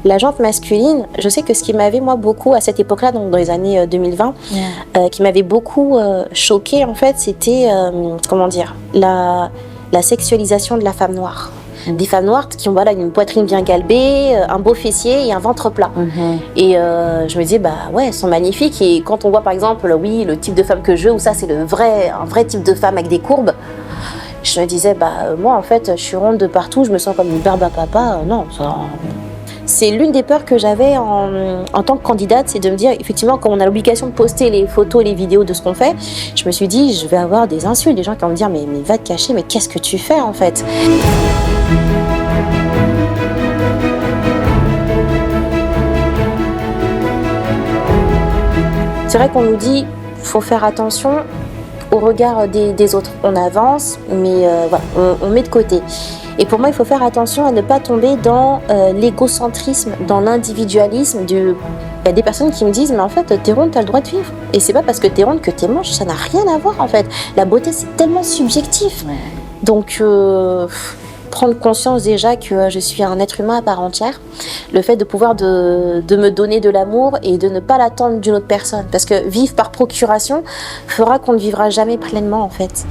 la jante masculine, je sais que ce qui m'avait moi beaucoup à cette époque-là, donc dans les années 2020, qui m'avait beaucoup choquée en fait, c'était comment dire, la sexualisation de la femme noire. Des femmes noires qui ont voilà, une poitrine bien galbée, un beau fessier et un ventre plat. Et je me disais, bah ouais, elles sont magnifiques. Et quand on voit par exemple, oui, le type de femme que je veux, ou ça c'est un vrai type de femme avec des courbes, je me disais, bah moi en fait, je suis ronde de partout, je me sens comme une barbe à papa. Non, c'est l'une des peurs que j'avais en tant que candidate, c'est de me dire, effectivement, comme on a l'obligation de poster les photos, les vidéos de ce qu'on fait, je me suis dit, je vais avoir des insultes, des gens qui vont me dire, mais va te cacher, mais qu'est-ce que tu fais en fait? C'est vrai qu'on nous dit, faut faire attention au regard des autres. On avance, mais voilà, on met de côté. Et pour moi, il faut faire attention à ne pas tomber dans l'égocentrisme, dans l'individualisme. Il y a des personnes qui me disent, mais en fait, t'es ronde, t'as le droit de vivre. Et c'est pas parce que t'es ronde que t'es moche, ça n'a rien à voir en fait. La beauté, c'est tellement subjectif. Ouais. Donc, prendre conscience déjà que je suis un être humain à part entière. Le fait de pouvoir de me donner de l'amour et de ne pas l'attendre d'une autre personne. Parce que vivre par procuration fera qu'on ne vivra jamais pleinement en fait.